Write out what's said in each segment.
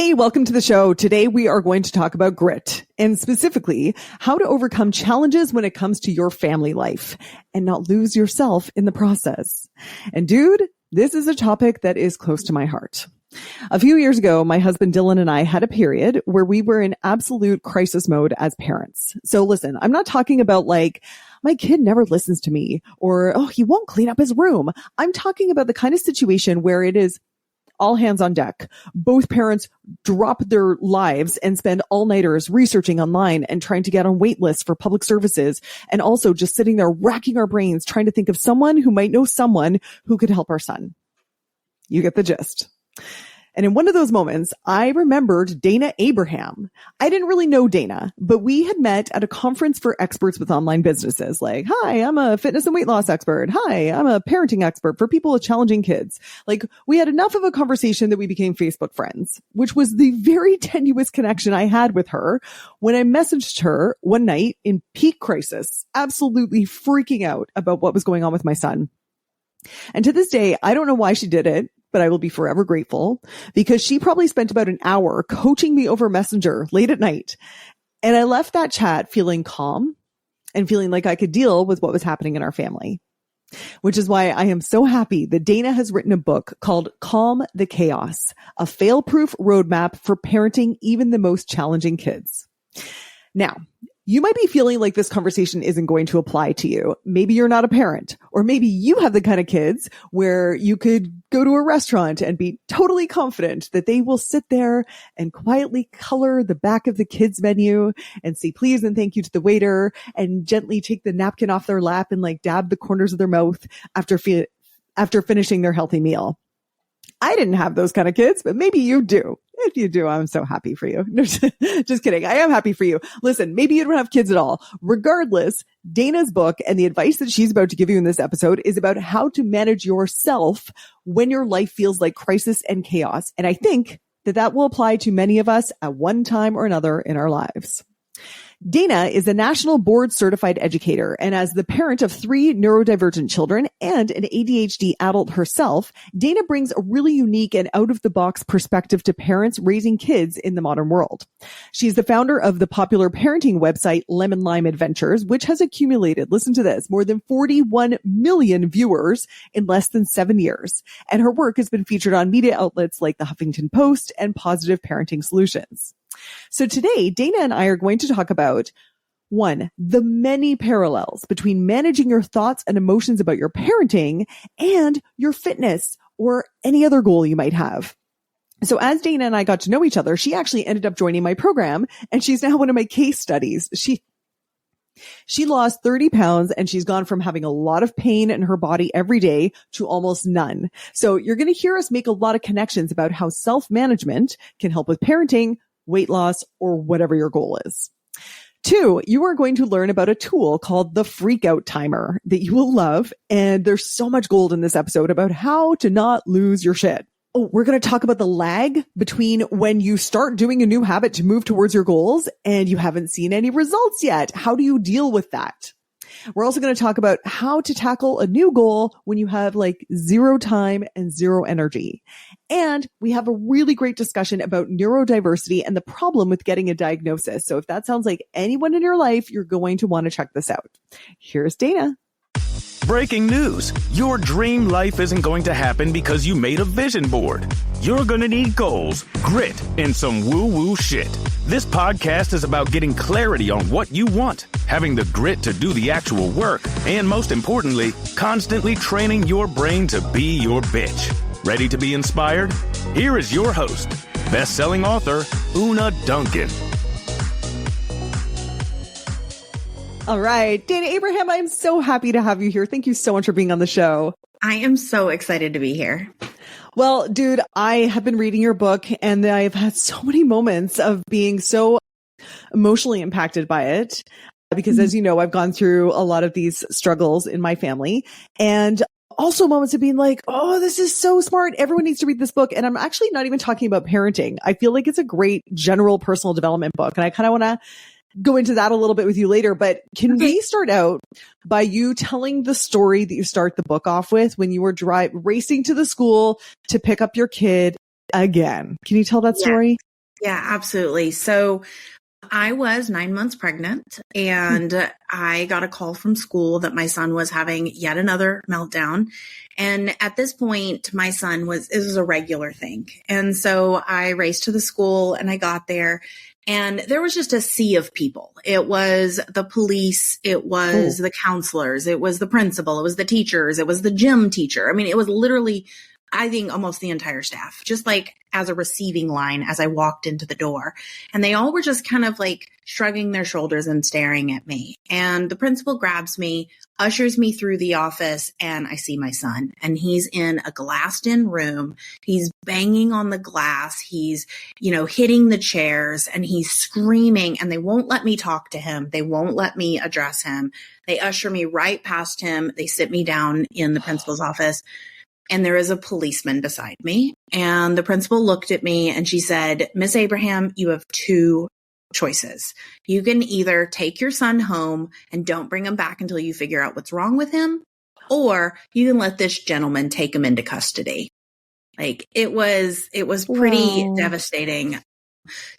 Hey, welcome to the show. Today we are going to talk about grit and specifically how to overcome challenges when it comes to your family life and not lose yourself in the process. And dude, this is a topic that is close to my heart. A few years ago, my husband Dylan and I had a period where we were in absolute crisis mode as parents. So listen, I'm not talking about like, my kid never listens to me or, oh, he won't clean up his room. I'm talking about the kind of situation where it is all hands on deck. Both parents drop their lives and spend all-nighters researching online and trying to get on wait lists for public services, and also just sitting there racking our brains trying to think of someone who might know someone who could help our son. You get the gist. And in one of those moments, I remembered Dayna Abraham. I didn't really know Dayna, but we had met at a conference for experts with online businesses. Like, hi, I'm a fitness and weight loss expert. Hi, I'm a parenting expert for people with challenging kids. Like, we had enough of a conversation that we became Facebook friends, which was the very tenuous connection I had with her when I messaged her one night in peak crisis, absolutely freaking out about what was going on with my son. And to this day, I don't know why she did it, but I will be forever grateful because she probably spent about an hour coaching me over Messenger late at night. And I left that chat feeling calm and feeling like I could deal with what was happening in our family, which is why I am so happy that Dayna has written a book called Calm the Chaos, a fail-proof roadmap for parenting even the most challenging kids. Now, you might be feeling like this conversation isn't going to apply to you. Maybe you're not a parent, or maybe you have the kind of kids where you could go to a restaurant and be totally confident that they will sit there and quietly color the back of the kids menu and say please and thank you to the waiter and gently take the napkin off their lap and like dab the corners of their mouth after finishing their healthy meal. I didn't have those kind of kids, but maybe you do. If you do, I'm so happy for you. Just kidding. I am happy for you. Listen, maybe you don't have kids at all. Regardless, Dayna's book and the advice that she's about to give you in this episode is about how to manage yourself when your life feels like crisis and chaos. And I think that will apply to many of us at one time or another in our lives. Dayna is a national board certified educator, and as the parent of 3 neurodivergent children and an ADHD adult herself, Dayna brings a really unique and out-of-the-box perspective to parents raising kids in the modern world. She's the founder of the popular parenting website Lemon Lime Adventures, which has accumulated, listen to this, more than 41 million viewers in less than 7 years. And her work has been featured on media outlets like the Huffington Post and Positive Parenting Solutions. So today, Dayna and I are going to talk about, 1, the many parallels between managing your thoughts and emotions about your parenting and your fitness or any other goal you might have. So as Dayna and I got to know each other, she actually ended up joining my program, and she's now one of my case studies. She lost 30 pounds and she's gone from having a lot of pain in her body every day to almost none. So you're going to hear us make a lot of connections about how self-management can help with parenting, weight loss, or whatever your goal is. 2, you are going to learn about a tool called the Freakout Timer that you will love. And there's so much gold in this episode about how to not lose your shit. Oh, we're going to talk about the lag between when you start doing a new habit to move towards your goals and you haven't seen any results yet. How do you deal with that? We're also going to talk about how to tackle a new goal when you have like 0 time and 0 energy. And we have a really great discussion about neurodiversity and the problem with getting a diagnosis. So if that sounds like anyone in your life, you're going to want to check this out. Here's Dayna. Breaking news. Your dream life isn't going to happen because you made a vision board. You're going to need goals, grit, and some woo-woo shit. This podcast is about getting clarity on what you want, having the grit to do the actual work, and most importantly, constantly training your brain to be your bitch. Ready to be inspired? Here is your host, best-selling author, Una Duncan. All right. Dayna Abraham, I'm so happy to have you here. Thank you so much for being on the show. I am so excited to be here. Well, dude, I have been reading your book and I've had so many moments of being so emotionally impacted by it because, as you know, I've gone through a lot of these struggles in my family, and also moments of being like, oh, this is so smart. Everyone needs to read this book. And I'm actually not even talking about parenting. I feel like it's a great general personal development book. And I kind of want to go into that a little bit with you later, but can we start out by you telling the story that you start the book off with when you were racing to the school to pick up your kid again? Can you tell that story? Yeah, absolutely. So I was 9 months pregnant and I got a call from school that my son was having yet another meltdown. And at this point, my son it was a regular thing. And so I raced to the school and I got there and there was just a sea of people. It was the police. It was the counselors. It was the principal. It was the teachers. It was the gym teacher. I mean, it was literally, I think, almost the entire staff, just like as a receiving line as I walked into the door. And they all were just kind of like shrugging their shoulders and staring at me. And the principal grabs me, ushers me through the office, and I see my son. And he's in a glassed-in room. He's banging on the glass. He's, hitting the chairs, and he's screaming, and they won't let me talk to him. They won't let me address him. They usher me right past him. They sit me down in the principal's office. And there is a policeman beside me. And the principal looked at me and she said, Miss Abraham, you have two choices. You can either take your son home and don't bring him back until you figure out what's wrong with him, or you can let this gentleman take him into custody. Like it was pretty devastating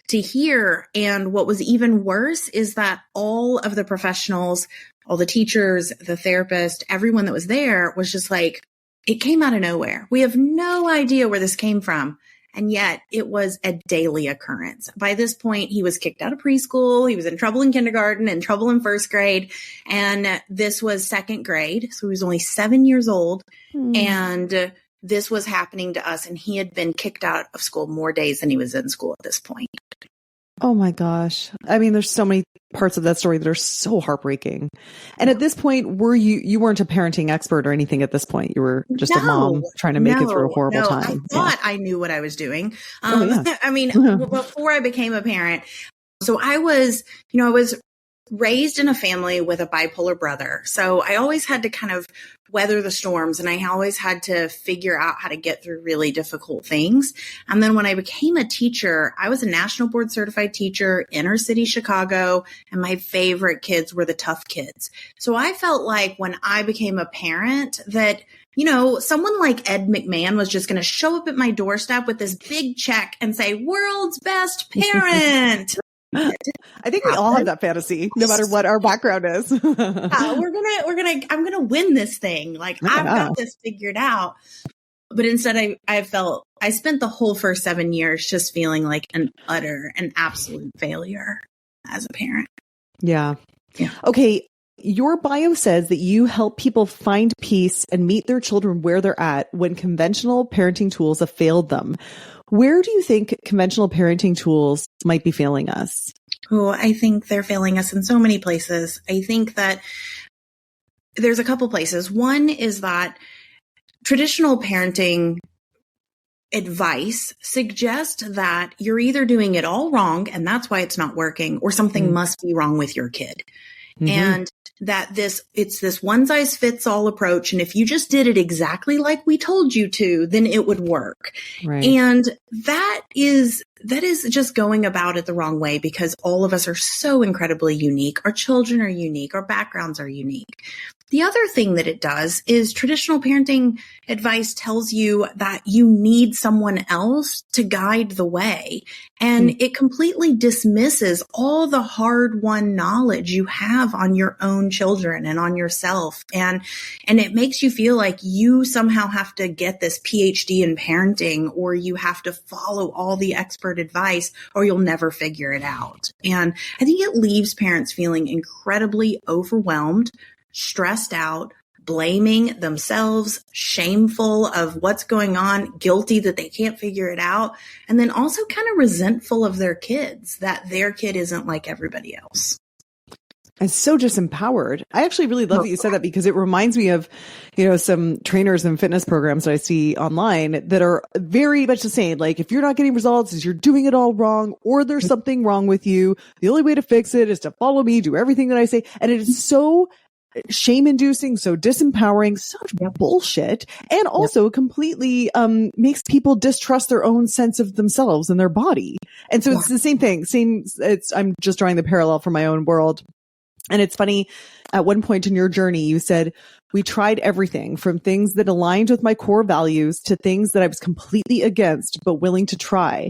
to hear. And what was even worse is that all of the professionals, all the teachers, the therapist, everyone that was there was just like, it came out of nowhere. We have no idea where this came from. And yet it was a daily occurrence. By this point, he was kicked out of preschool. He was in trouble in kindergarten and trouble in first grade. And this was second grade. So he was only 7 years old. And this was happening to us. And he had been kicked out of school more days than he was in school at this point. Oh my gosh. I mean, there's so many parts of that story that are so heartbreaking. And at this point, you weren't a parenting expert or anything at this point. You were just a mom trying to make it through a horrible time. I thought I knew what I was doing. I mean, before I became a parent. So I was raised in a family with a bipolar brother. So I always had to kind of weather the storms, and I always had to figure out how to get through really difficult things. And then when I became a teacher, I was a national board certified teacher, inner city Chicago, and my favorite kids were the tough kids. So I felt like when I became a parent that someone like Ed McMahon was just going to show up at my doorstep with this big check and say, world's best parent. I think we all have that fantasy, no matter what our background is. I'm going to win this thing. Like I've got this figured out. But instead I spent the whole first 7 years just feeling like an absolute failure as a parent. Yeah. Okay. Your bio says that you help people find peace and meet their children where they're at when conventional parenting tools have failed them. Where do you think conventional parenting tools might be failing us? Oh, I think they're failing us in so many places. I think that there's a couple places. One is that traditional parenting advice suggests that you're either doing it all wrong and that's why it's not working, or something must be wrong with your kid. And that it's this one size fits all approach. And if you just did it exactly like we told you to, then it would work. Right. And that is just going about it the wrong way, because all of us are so incredibly unique. Our children are unique. Our backgrounds are unique. The other thing that it does is traditional parenting advice tells you that you need someone else to guide the way. And it completely dismisses all the hard-won knowledge you have on your own children and on yourself. And it makes you feel like you somehow have to get this PhD in parenting, or you have to follow all the expert advice, or you'll never figure it out. And I think it leaves parents feeling incredibly overwhelmed, stressed out, blaming themselves, shameful of what's going on, guilty that they can't figure it out, and then also kind of resentful of their kids, that their kid isn't like everybody else. And so disempowered. I actually really love that you said that, because it reminds me of, some trainers and fitness programs that I see online that are very much the same. Like, if you're not getting results, is you're doing it all wrong, or there's something wrong with you. The only way to fix it is to follow me, do everything that I say. And it is so shame-inducing, so disempowering, such bullshit, and also completely makes people distrust their own sense of themselves and their body. And so it's the same thing. I'm just drawing the parallel from my own world. And it's funny, at one point in your journey, you said, we tried everything from things that aligned with my core values to things that I was completely against, but willing to try.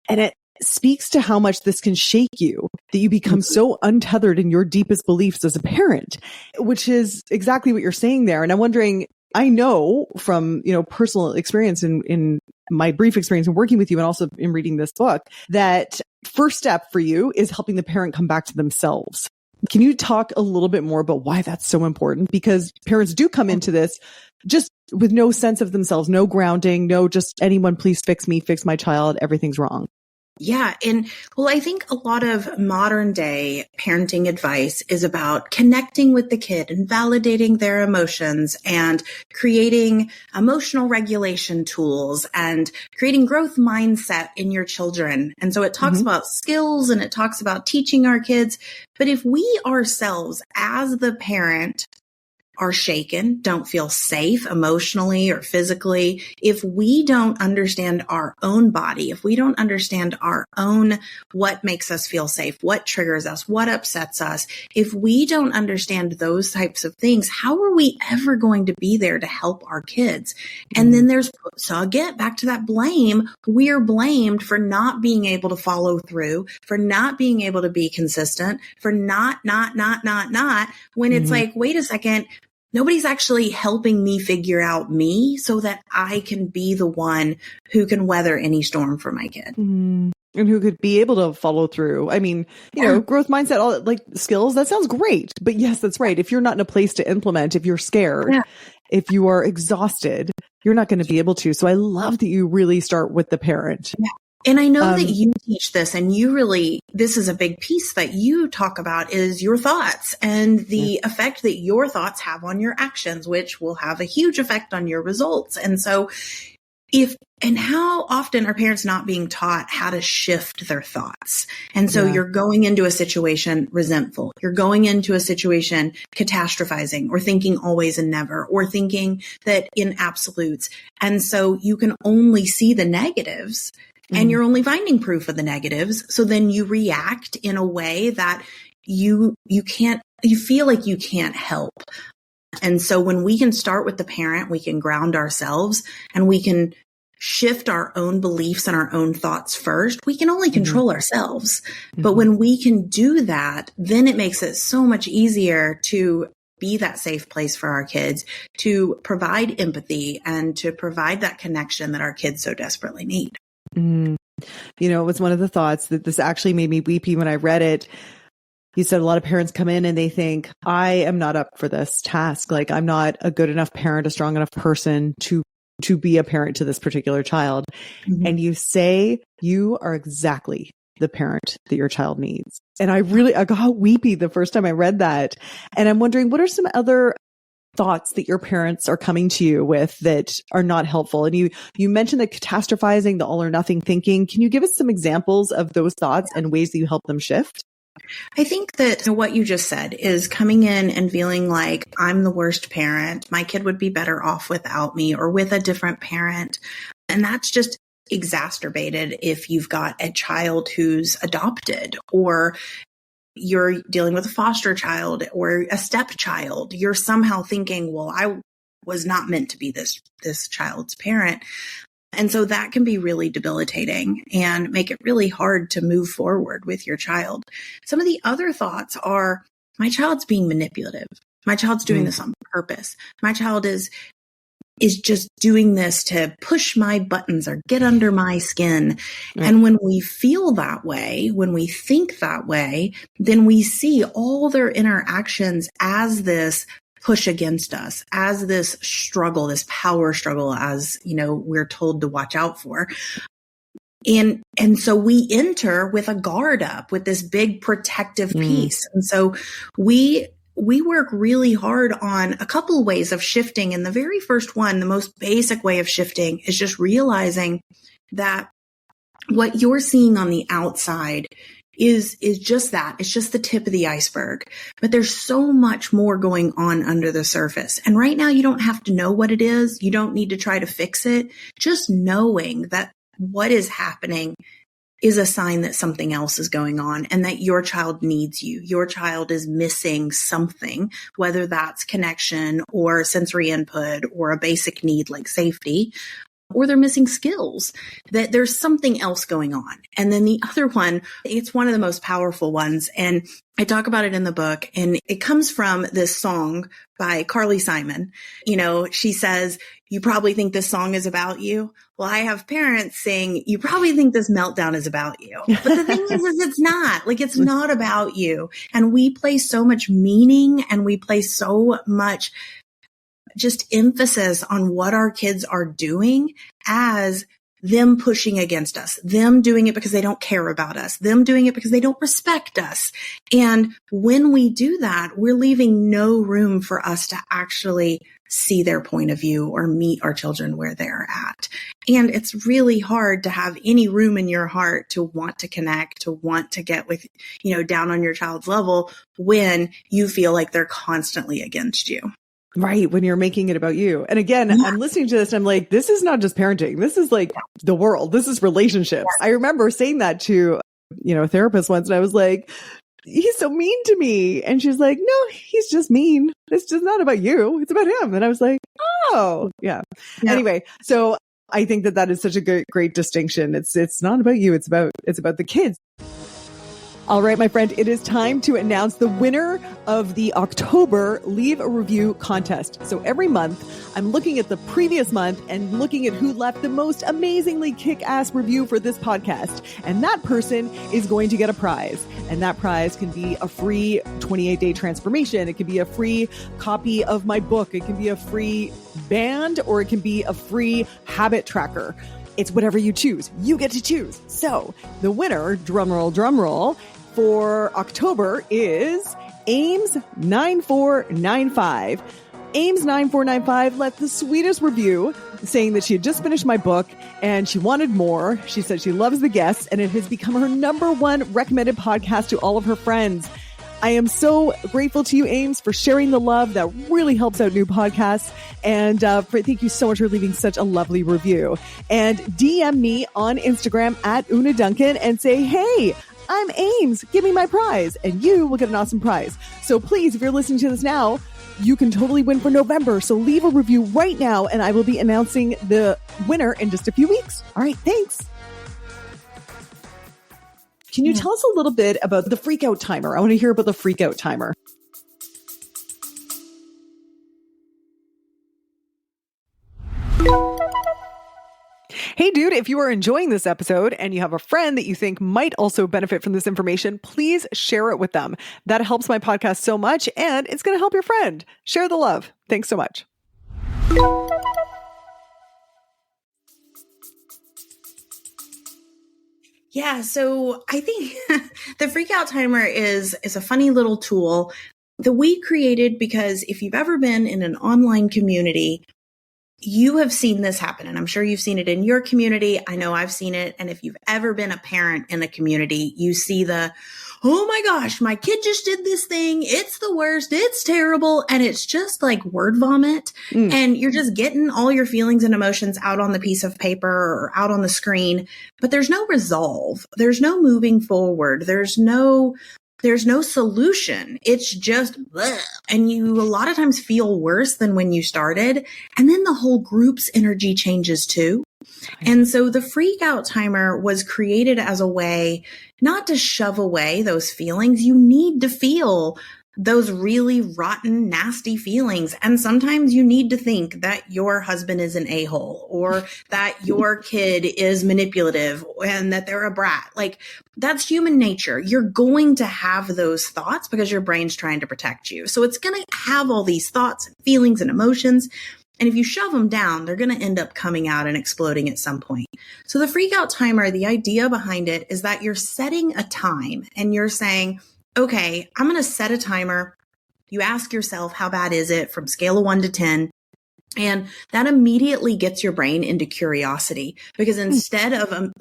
And speaks to how much this can shake you, that you become so untethered in your deepest beliefs as a parent, which is exactly what you're saying there. And I'm wondering, I know from, personal experience in my brief experience in working with you and also in reading this book, that first step for you is helping the parent come back to themselves. Can you talk a little bit more about why that's so important? Because parents do come into this just with no sense of themselves, no grounding, no just anyone please fix me, fix my child, everything's wrong. Yeah. And I think a lot of modern day parenting advice is about connecting with the kid and validating their emotions and creating emotional regulation tools and creating growth mindset in your children. And so it talks about skills and it talks about teaching our kids. But if we ourselves as the parent are shaken, don't feel safe emotionally or physically, if we don't understand our own body, if we don't understand our own, what makes us feel safe, what triggers us, what upsets us, if we don't understand those types of things, how are we ever going to be there to help our kids? And then so again, back to that blame, we're blamed for not being able to follow through, for not being able to be consistent, for not, when it's like, wait a second, nobody's actually helping me figure out me so that I can be the one who can weather any storm for my kid. And who could be able to follow through. I mean, growth mindset, all like skills, that sounds great. But yes, that's right. If you're not in a place to implement, if you're scared, if you are exhausted, you're not going to be able to. So I love that you really start with the parent. Yeah. And I know that you teach this and this is a big piece that you talk about is your thoughts and the effect that your thoughts have on your actions, which will have a huge effect on your results. And so how often are parents not being taught how to shift their thoughts? And so you're going into a situation resentful. You're going into a situation catastrophizing or thinking always and never or thinking that in absolutes. And so you can only see the negatives. And you're only finding proof of the negatives. So then you react in a way that you feel like you can't help. And so when we can start with the parent, we can ground ourselves and we can shift our own beliefs and our own thoughts first. We can only control ourselves. But when we can do that, then it makes it so much easier to be that safe place for our kids, to provide empathy and to provide that connection that our kids so desperately need. It was one of the thoughts that this actually made me weepy when I read it. You said a lot of parents come in and they think, I am not up for this task. Like I'm not a good enough parent, a strong enough person to be a parent to this particular child. And you say you are exactly the parent that your child needs. And I got weepy the first time I read that. And I'm wondering, what are some other thoughts that your parents are coming to you with that are not helpful? And you mentioned the catastrophizing, the all or nothing thinking. Can you give us some examples of those thoughts and ways that you help them shift? I think that what you just said is coming in and feeling like I'm the worst parent. My kid would be better off without me or with a different parent. And that's just exacerbated if you've got a child who's adopted or you're dealing with a foster child or a stepchild. You're somehow thinking, well, I was not meant to be this child's parent. And so that can be really debilitating and make it really hard to move forward with your child. Some of the other thoughts are, my child's being manipulative. My child's doing this on purpose. My child is just doing this to push my buttons or get under my skin. Right. And when we feel that way, when we think that way, then we see all their interactions as this push against us, as this struggle, this power struggle, as, we're told to watch out for. And so we enter with a guard up, with this big protective piece. And so we work really hard on a couple of ways of shifting. And the very first one, the most basic way of shifting, is just realizing that what you're seeing on the outside is just that. It's just the tip of the iceberg. But there's so much more going on under the surface. And right now, you don't have to know what it is. You don't need to try to fix it. Just knowing that what is happening is a sign that something else is going on and that your child needs you. Your child is missing something, whether that's connection or sensory input or a basic need like safety. or they're missing skills, that there's something else going on. And then the other one, it's one of the most powerful ones. And I talk about it in the book, and it comes from this song by Carly Simon. You know, she says, you probably think this song is about you. Well, I have parents saying, you probably think this meltdown is about you. But the thing is it's not. Like, it's not about you. And we place so much meaning, and we place so much just emphasis on what our kids are doing as them pushing against us, them doing it because they don't care about us, them doing it because they don't respect us. And when we do that, we're leaving no room for us to actually see their point of view or meet our children where they're at. And it's really hard to have any room in your heart to want to connect, to want to get with, down on your child's level when you feel like they're constantly against you. Right. When you're making it about you. And again, I'm listening to this and I'm like, this is not just parenting. This is like the world. This is relationships. I remember saying that to, a therapist once, and I was like, he's so mean to me. And she's like, no, he's just mean. It's just not about you. It's about him. And I was like, oh, yeah. Anyway, so I think that is such a great distinction. It's not about you. It's about the kids. All right, my friend, it is time to announce the winner of the October Leave a Review contest. So every month, I'm looking at the previous month and looking at who left the most amazingly kick-ass review for this podcast. And that person is going to get a prize. And that prize can be a free 28-day transformation. It can be a free copy of my book. It can be a free band, or it can be a free habit tracker. It's whatever you choose. You get to choose. So the winner, drumroll, for October is Ames 9495. Ames 9495 left the sweetest review saying that she had just finished my book and she wanted more. She said she loves the guests and it has become her #1 recommended podcast to all of her friends. I am so grateful to you, Ames, for sharing the love. That really helps out new podcasts. And thank you so much for leaving such a lovely review. And DM me on Instagram at Una Duncan and say, hey, I'm Ames. Give me my prize. And you will get an awesome prize. So please, if you're listening to this now, you can totally win for November. So leave a review right now, and I will be announcing the winner in just a few weeks. All right, thanks. Can you tell us a little bit about the freakout timer? I want to hear about the freakout timer. Hey, dude, if you are enjoying this episode and you have a friend that you think might also benefit from this information, please share it with them. That helps my podcast so much, and it's going to help your friend. Share the love. Thanks so much. Yeah, so I think the freakout timer is a funny little tool that we created because if you've ever been in an online community, you have seen this happen. And I'm sure you've seen it in your community. I know I've seen it. And if you've ever been a parent in a community, you see oh my gosh, my kid just did this thing. It's the worst. It's terrible. And it's just like word vomit. And you're just getting all your feelings and emotions out on the piece of paper or out on the screen, but there's no resolve. There's no moving forward. There's no solution. It's just bleh. And you a lot of times feel worse than when you started. And then the whole group's energy changes too. And so the freak out timer was created as a way not to shove away those feelings. You need to feel those really rotten, nasty feelings. And sometimes you need to think that your husband is an a-hole or that your kid is manipulative and that they're a brat. Like, that's human nature. You're going to have those thoughts because your brain's trying to protect you. So it's going to have all these thoughts and feelings and emotions. And if you shove them down, they're going to end up coming out and exploding at some point. So the freak out timer, the idea behind it is that you're setting a time and you're saying, okay, I'm going to set a timer. You ask yourself, how bad is it from scale of 1 to 10? And that immediately gets your brain into curiosity because instead of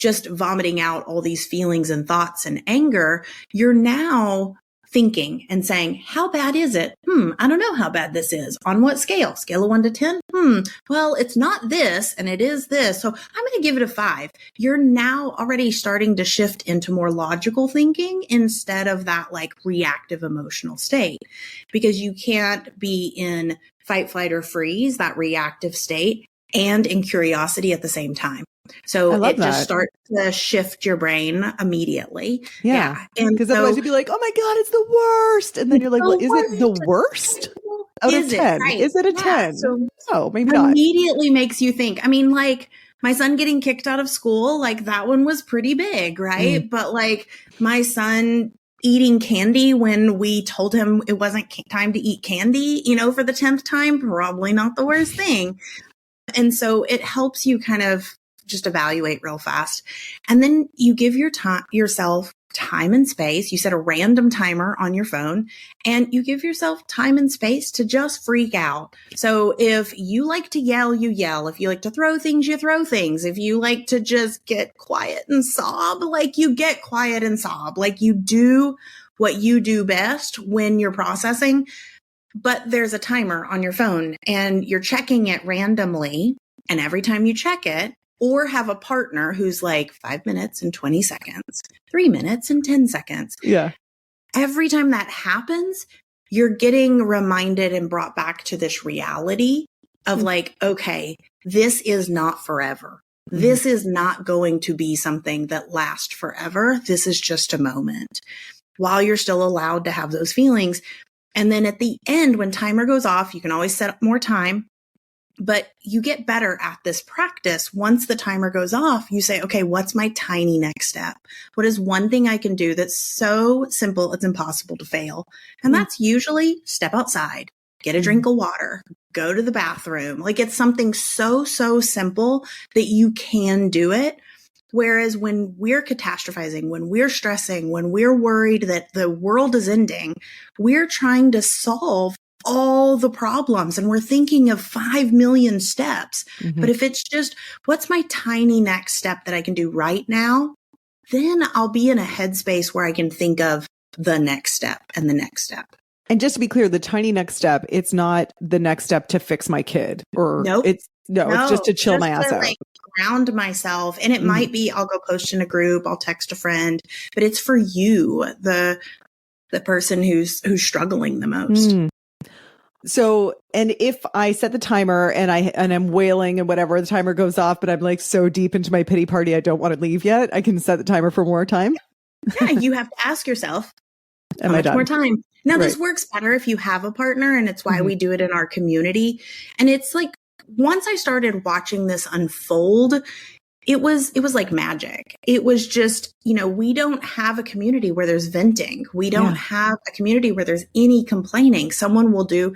just vomiting out all these feelings and thoughts and anger, you're now thinking and saying, how bad is it? I don't know how bad this is. On what scale? Scale of 1 to 10? Well, it's not this and it is this. So I'm going to give it a 5. You're now already starting to shift into more logical thinking instead of that reactive emotional state because you can't be in fight, flight, or freeze, that reactive state, and in curiosity at the same time. I So love it just that. starts to shift your brain immediately. Yeah. And Because so otherwise you'd be like, oh my God, it's the worst. And then you're like, well, the is it the worst out of Is it 10? right? Is it a Yeah. 10? So No, maybe not. immediately makes you think. I mean, like my son getting kicked out of school, like that one was pretty big, right? But like my son eating candy when we told him it wasn't time to eat candy, for the 10th time, probably not the worst thing. And so it helps you kind of just evaluate real fast. And then you give yourself time and space. You set a random timer on your phone and you give yourself time and space to just freak out. So if you like to yell, you yell. If you like to throw things, you throw things. If you like to just get quiet and sob, like you get quiet and sob, like you do what you do best when you're processing. But there's a timer on your phone and you're checking it randomly. And every time you check it, or have a partner who's like 5 minutes and 20 seconds, 3 minutes and 10 seconds. Yeah. Every time that happens, you're getting reminded and brought back to this reality of like, okay, this is not forever. This is not going to be something that lasts forever. This is just a moment while you're still allowed to have those feelings. And then at the end, when timer goes off, you can always set up more time, but you get better at this practice. Once the timer goes off, you say, okay, what's my tiny next step? What is one thing I can do that's so simple, it's impossible to fail? And that's usually step outside, get a drink of water, go to the bathroom. Like it's something so simple that you can do it. Whereas when we're catastrophizing, when we're stressing, when we're worried that the world is ending, we're trying to solve all the problems and we're thinking of 5 million steps. But if it's just, what's my tiny next step that I can do right now? Then I'll be in a headspace where I can think of the next step and the next step. And just to be clear, the tiny next step, it's not the next step to fix my kid or it's just to chill my ass out. Like, ground myself. And it might be, I'll go post in a group, I'll text a friend, but it's for you, the person who's struggling the most. So, and if I set the timer and I'm wailing and whatever, the timer goes off, but I'm like so deep into my pity party, I don't want to leave yet. I can set the timer for more time. Yeah. You have to ask yourself, Am how I much done? more time? Now, this works better if you have a partner, and it's why we do it in our community. And it's like, once I started watching this unfold, it was like magic. It was just, we don't have a community where there's venting. We don't have a community where there's any complaining. Someone will do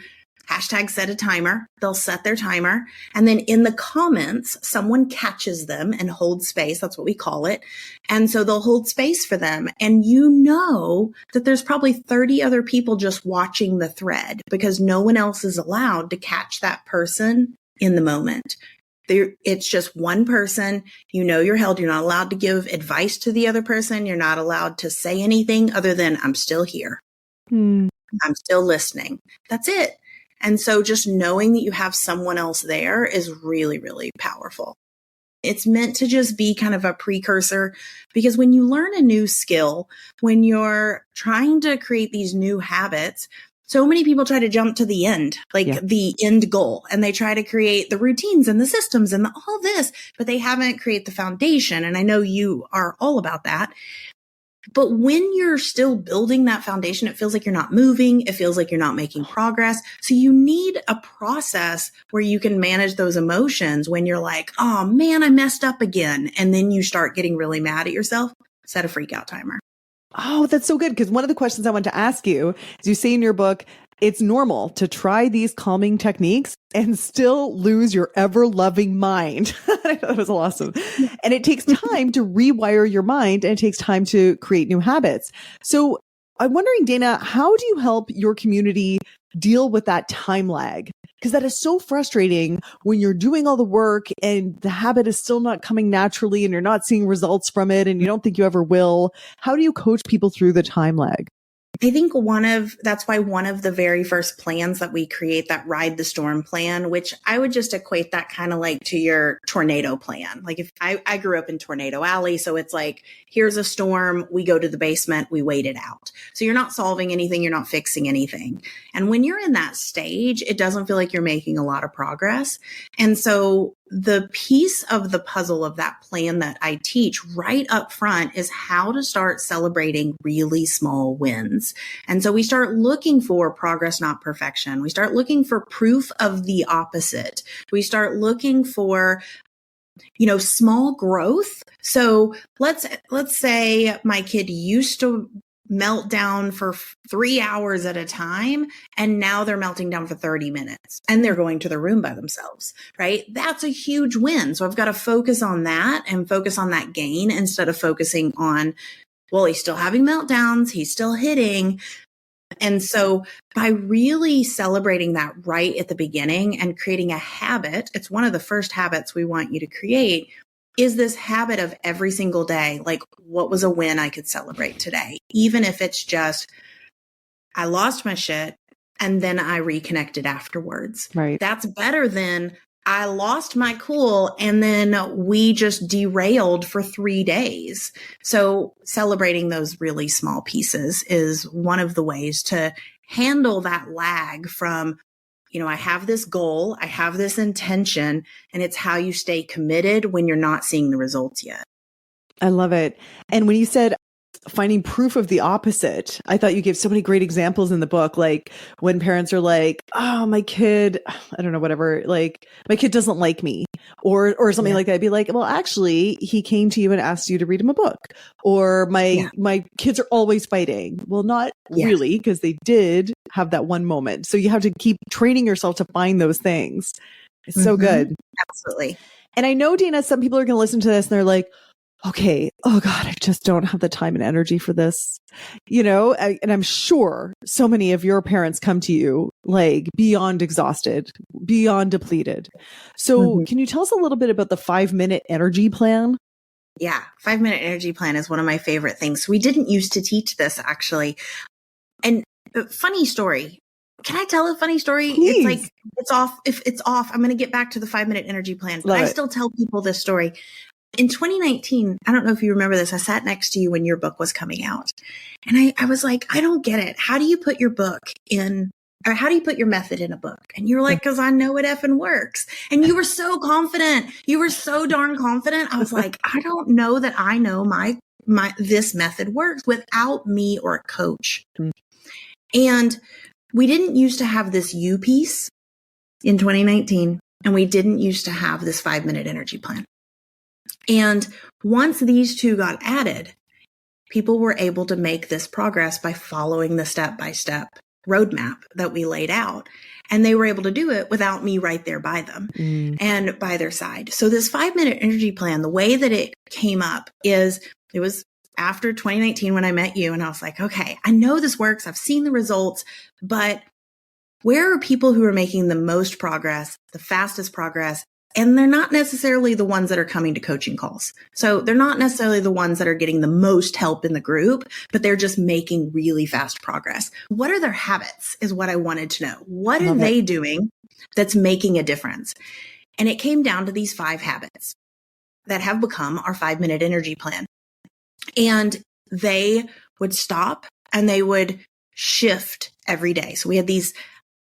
#set a timer. They'll set their timer. And then in the comments, someone catches them and holds space. That's what we call it. And so they'll hold space for them. And that there's probably 30 other people just watching the thread because no one else is allowed to catch that person in the moment. It's just one person. You're held. You're not allowed to give advice to the other person. You're not allowed to say anything other than I'm still here. I'm still listening. That's it. And so just knowing that you have someone else there is really, really powerful. It's meant to just be kind of a precursor because when you learn a new skill, when you're trying to create these new habits, so many people try to jump to the end, the end goal, and they try to create the routines and the systems and all this, but they haven't created the foundation. And I know you are all about that. But when you're still building that foundation, it feels like you're not moving. It feels like you're not making progress. So you need a process where you can manage those emotions when you're like, oh man, I messed up again. And then you start getting really mad at yourself. Set a freak out timer. Oh, that's so good. Because one of the questions I want to ask you is you say in your book, it's normal to try these calming techniques and still lose your ever-loving mind. I thought that was awesome. And it takes time to rewire your mind and it takes time to create new habits. So I'm wondering, Dayna, how do you help your community deal with that time lag? Because that is so frustrating when you're doing all the work and the habit is still not coming naturally and you're not seeing results from it and you don't think you ever will. How do you coach people through the time lag? I think that's why one of the very first plans that we create, that ride the storm plan, which I would just equate that kind of like to your tornado plan. Like if I grew up in Tornado Alley, so it's like, here's a storm, we go to the basement, we wait it out. So you're not solving anything, you're not fixing anything. And when you're in that stage, it doesn't feel like you're making a lot of progress. And so the piece of the puzzle of that plan that I teach right up front is how to start celebrating really small wins. And so we start looking for progress, not perfection. We start looking for proof of the opposite. We start looking for, small growth. So let's say my kid used to melt down for 3 hours at a time, and now they're melting down for 30 minutes and they're going to their room by themselves, right? That's a huge win. So I've got to focus on that and focus on that gain instead of focusing on, well, he's still having meltdowns, he's still hitting. And so by really celebrating that right at the beginning and creating a habit, it's one of the first habits we want you to create, is this habit of every single day, like, what was a win I could celebrate today? Even if it's just, I lost my shit and then I reconnected afterwards. Right. That's better than I lost my cool and then we just derailed for 3 days. So celebrating those really small pieces is one of the ways to handle that lag from, I have this goal, I have this intention, and it's how you stay committed when you're not seeing the results yet. I love it. And when you said finding proof of the opposite, I thought you gave so many great examples in the book, like when parents are like, oh, my kid, I don't know, whatever, like my kid doesn't like me or something like that. I'd be like, well, actually, he came to you and asked you to read him a book, or my kids are always fighting. Well, not really, because they did have that one moment. So you have to keep training yourself to find those things. It's so good. Absolutely. And I know, Dayna, some people are going to listen to this and they're like, okay, oh God, I just don't have the time and energy for this, and I'm sure so many of your parents come to you like beyond exhausted, beyond depleted. So can you tell us a little bit about the 5-minute energy plan? Yeah. 5-minute energy plan is one of my favorite things. We didn't used to teach this actually. And funny story. Can I tell a funny story? Please. It's like, it's off. If it's off, I'm going to get back to the 5-minute energy plan, but I still tell people this story. In 2019, I don't know if you remember this, I sat next to you when your book was coming out. And I was like, I don't get it. How do you put your book in, or how do you put your method in a book? And you're like, because I know it effing works. And you were so confident. You were so darn confident. I was like, I don't know that I know this method works without me or a coach. And we didn't used to have this you piece in 2019. And we didn't used to have this 5-minute energy plan. And once these two got added, people were able to make this progress by following the step-by-step roadmap that we laid out. And they were able to do it without me right there by them and by their side. So this 5-minute energy plan, the way that it came up is, it was after 2019 when I met you, and I was like, okay, I know this works. I've seen the results, but where are people who are making the most progress, the fastest progress? And they're not necessarily the ones that are coming to coaching calls. So they're not necessarily the ones that are getting the most help in the group, but they're just making really fast progress. What are their habits is what I wanted to know. What are they doing that's making a difference? And it came down to these 5 habits that have become our 5-minute energy plan. And they would stop and they would shift every day. So we had these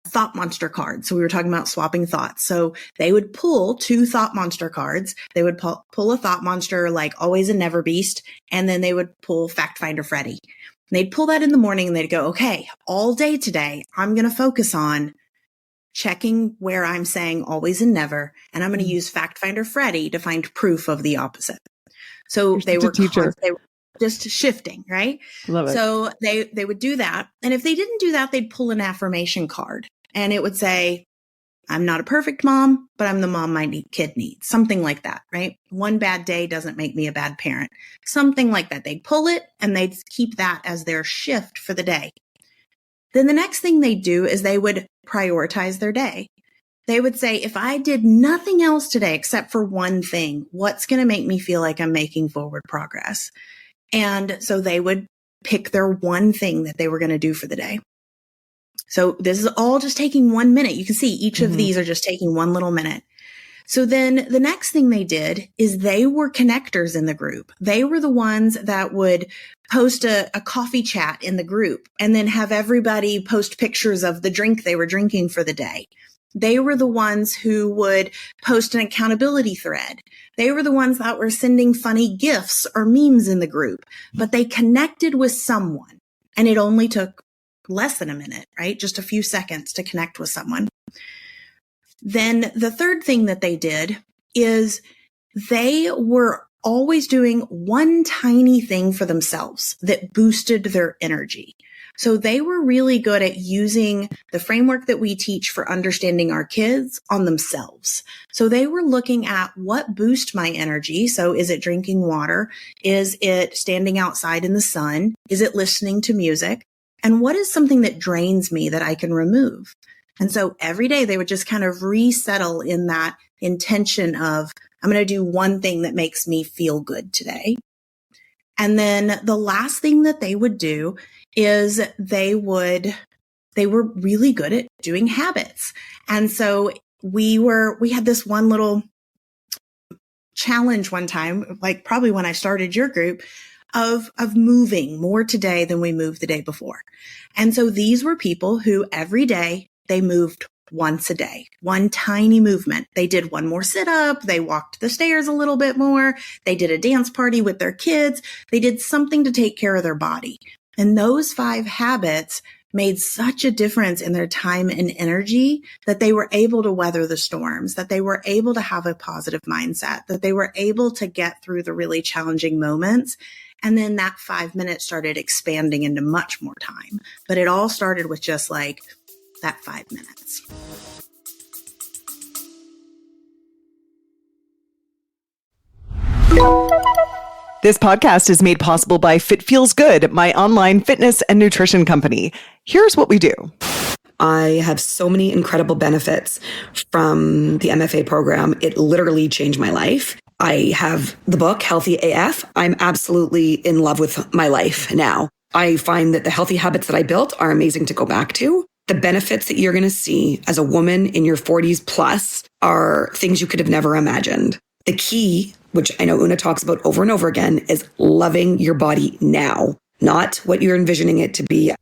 thought monster cards. So we were talking about swapping thoughts. So they would pull 2 thought monster cards. They would pull a thought monster like Always and Never Beast. And then they would pull Fact Finder Freddy. And they'd pull that in the morning and they'd go, okay, all day today, I'm going to focus on checking where I'm saying always and never. And I'm going to use Fact Finder Freddy to find proof of the opposite. So they were just shifting, right? Love it. So they would do that. And if they didn't do that, they'd pull an affirmation card and it would say, I'm not a perfect mom, but I'm the mom my kid needs. Something like that, right? One bad day doesn't make me a bad parent. Something like that. They'd pull it and they'd keep that as their shift for the day. Then the next thing they'd do is they would prioritize their day. They would say, if I did nothing else today except for one thing, what's going to make me feel like I'm making forward progress? And so they would pick their one thing that they were going to do for the day. So this is all just taking 1 minute. You can see each of these are just taking 1 little minute. So then the next thing they did is they were connectors in the group. They were the ones that would post a coffee chat in the group and then have everybody post pictures of the drink they were drinking for the day. They were the ones who would post an accountability thread. They were the ones that were sending funny GIFs or memes in the group, but they connected with someone. And it only took less than a minute, right? Just a few seconds to connect with someone. Then the third thing that they did is they were always doing one tiny thing for themselves that boosted their energy. So they were really good at using the framework that we teach for understanding our kids on themselves. So they were looking at what boosts my energy. So is it drinking water? Is it standing outside in the sun? Is it listening to music? And what is something that drains me that I can remove? And so every day they would just kind of resettle in that intention of, I'm going to do one thing that makes me feel good today. And then the last thing that they would do is they were really good at doing habits. And so we had this one little challenge one time, like probably when I started your group, of moving more today than we moved the day before. And so these were people who every day they moved once a day, one tiny movement. They did one more sit up. They walked the stairs a little bit more. They did a dance party with their kids. They did something to take care of their body. And those 5 habits made such a difference in their time and energy that they were able to weather the storms, that they were able to have a positive mindset, that they were able to get through the really challenging moments. And then that 5 minutes started expanding into much more time. But it all started with just like that 5 minutes. This podcast is made possible by Fit Feels Good, my online fitness and nutrition company. Here's what we do. I have so many incredible benefits from the MFA program. It literally changed my life. I have the book, Healthy AF. I'm absolutely in love with my life now. I find that the healthy habits that I built are amazing to go back to. The benefits that you're going to see as a woman in your 40s plus are things you could have never imagined. The key, which I know Una talks about over and over again, is loving your body now, not what you're envisioning it to be.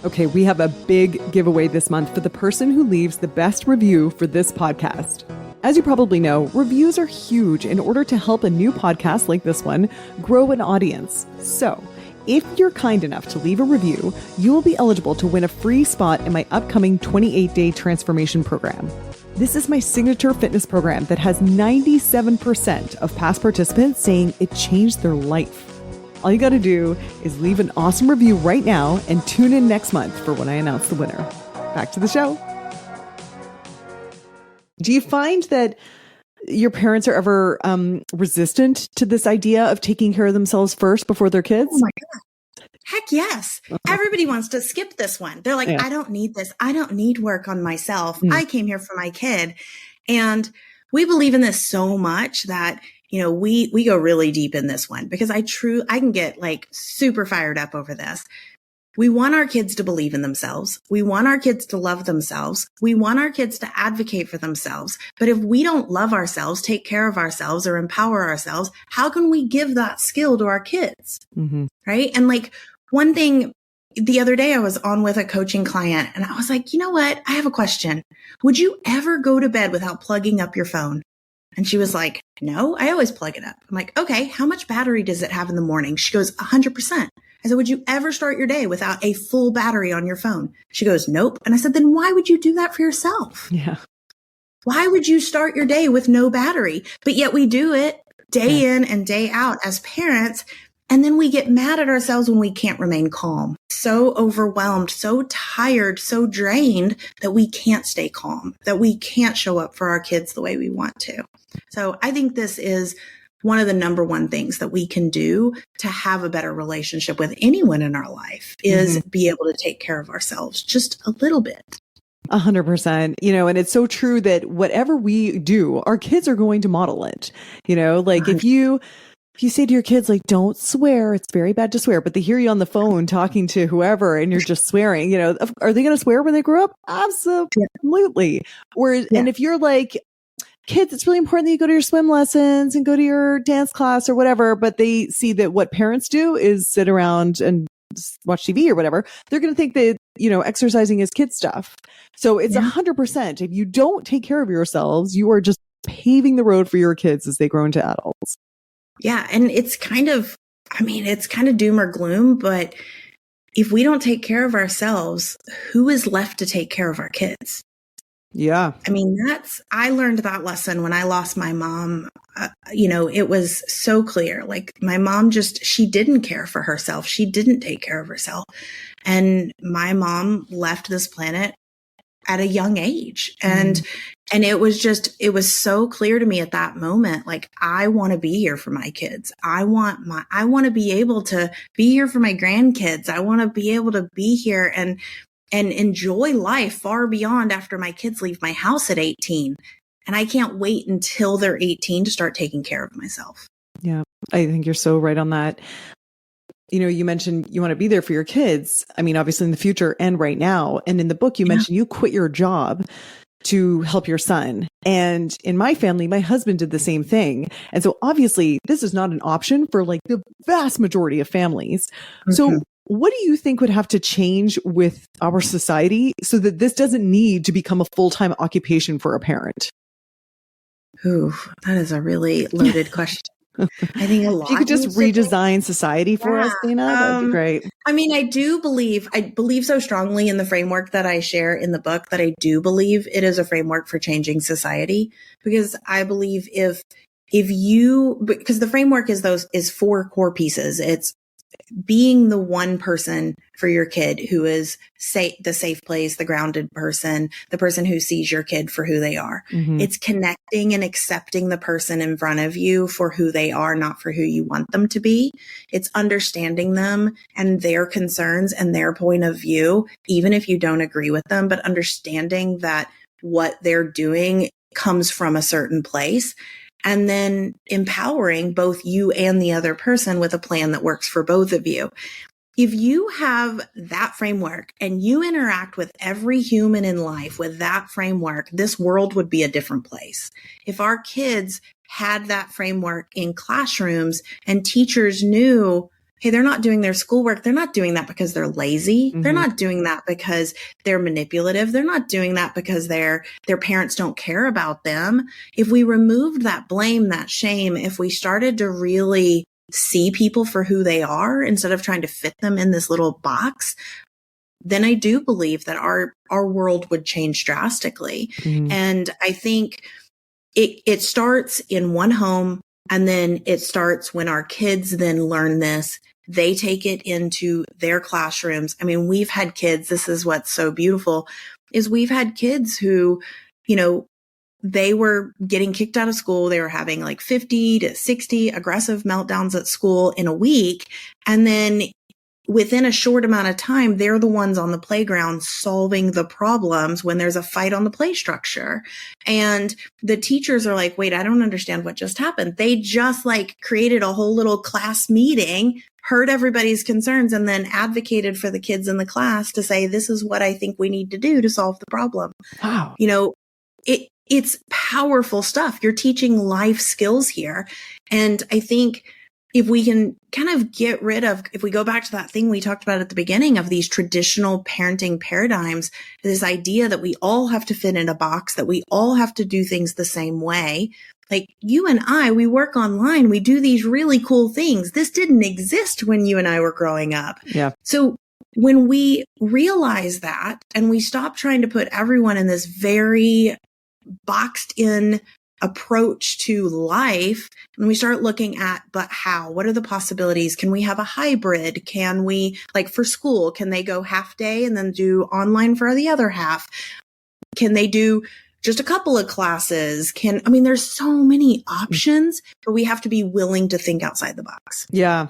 Okay, we have a big giveaway this month for the person who leaves the best review for this podcast. As you probably know, reviews are huge in order to help a new podcast like this one grow an audience. So, if you're kind enough to leave a review, you will be eligible to win a free spot in my upcoming 28-day transformation program. This is my signature fitness program that has 97% of past participants saying it changed their life. All you got to do is leave an awesome review right now and tune in next month for when I announce the winner. Back to the show. Do you find that your parents are ever resistant to this idea of taking care of themselves first before their kids? Oh my God. Heck yes. Everybody wants to skip this one. They're like, Yeah. I don't need this. I don't need work on myself. I came here for my kid. And we believe in this so much that, you know, we go really deep in this one because I can get like super fired up over this. We want our kids to believe in themselves. We want our kids to love themselves. We want our kids to advocate for themselves. But if we don't love ourselves, take care of ourselves, or empower ourselves, how can we give that skill to our kids? Mm-hmm. Right? And like one thing, the other day I was on with a coaching client and I was like, you know what? I have a question. Would you ever go to bed without plugging up your phone? And she was like, no, I always plug it up. I'm like, okay, how much battery does it have in the morning? She goes, 100%. I said, would you ever start your day without a full battery on your phone? She goes, nope. And I said, then why would you do that for yourself? Yeah. Why would you start your day with no battery? But yet we do it day in and day out as parents. And then we get mad at ourselves when we can't remain calm. So overwhelmed, so tired, so drained that we can't stay calm, that we can't show up for our kids the way we want to. So I think this is one of the number one things that we can do to have a better relationship with anyone in our life is be able to take care of ourselves just a little bit. 100%, you know, and it's so true that whatever we do, our kids are going to model it. You know, like if you say to your kids, like, don't swear, it's very bad to swear, but they hear you on the phone talking to whoever and you're just swearing, you know, are they going to swear when they grow up? Absolutely. Whereas, and if you're like, kids, it's really important that you go to your swim lessons and go to your dance class or whatever. But they see that what parents do is sit around and watch TV or whatever. They're going to think that, exercising is kid stuff. So it's 100%. If you don't take care of yourselves, you are just paving the road for your kids as they grow into adults. Yeah. And it's kind of doom or gloom, but if we don't take care of ourselves, who is left to take care of our kids? Yeah. I mean, I learned that lesson when I lost my mom. It was so clear. Like my mom she didn't care for herself. She didn't take care of herself. And my mom left this planet at a young age. And it was so clear to me at that moment. Like, I want to be here for my kids. I want to be able to be here for my grandkids. I want to be able to be here and enjoy life far beyond after my kids leave my house at 18. And I can't wait until they're 18 to start taking care of myself. Yeah, I think you're so right on that. You mentioned you want to be there for your kids. I mean, obviously in the future and right now. And in the book, you mentioned you quit your job to help your son. And in my family, my husband did the same thing. And so obviously this is not an option for like the vast majority of families. Mm-hmm. So what do you think would have to change with our society so that this doesn't need to become a full-time occupation for a parent? Ooh, that is a really loaded question. I think a lot. If you could just redesign society for us, Dayna, that'd be great. I mean, I believe so strongly in the framework that I share in the book that I do believe it is a framework for changing society, because I believe because the framework is 4 core pieces. It's being the one person for your kid who is the safe place, the grounded person, the person who sees your kid for who they are. Mm-hmm. It's connecting and accepting the person in front of you for who they are, not for who you want them to be. It's understanding them and their concerns and their point of view, even if you don't agree with them, but understanding that what they're doing comes from a certain place. And then empowering both you and the other person with a plan that works for both of you. If you have that framework and you interact with every human in life with that framework, this world would be a different place. If our kids had that framework in classrooms and teachers knew, hey, they're not doing their schoolwork. They're not doing that because they're lazy. Mm-hmm. They're not doing that because they're manipulative. They're not doing that because their parents don't care about them. If we removed that blame, that shame, if we started to really see people for who they are instead of trying to fit them in this little box, then I do believe that our world would change drastically. Mm-hmm. And I think it starts in one home. And then it starts when our kids then learn this, they take it into their classrooms. I mean, we've had kids, this is what's so beautiful, is we've had kids who, they were getting kicked out of school. They were having like 50 to 60 aggressive meltdowns at school in a week. And then within a short amount of time, they're the ones on the playground solving the problems when there's a fight on the play structure. And the teachers are like, wait, I don't understand what just happened. They just created a whole little class meeting, heard everybody's concerns, and then advocated for the kids in the class to say, this is what I think we need to do to solve the problem. Wow. It's powerful stuff. You're teaching life skills here. And I think if we can kind of get rid of, if we go back to that thing we talked about at the beginning of these traditional parenting paradigms, this idea that we all have to fit in a box, that we all have to do things the same way. Like you and I, we work online, we do these really cool things. This didn't exist when you and I were growing up. Yeah. So when we realize that and we stop trying to put everyone in this very boxed in approach to life, and we start looking at, but how, what are the possibilities? Can we have a hybrid? Can we, for school, can they go half day and then do online for the other half? Can they do just a couple of classes? There's so many options, but we have to be willing to think outside the box. Yeah.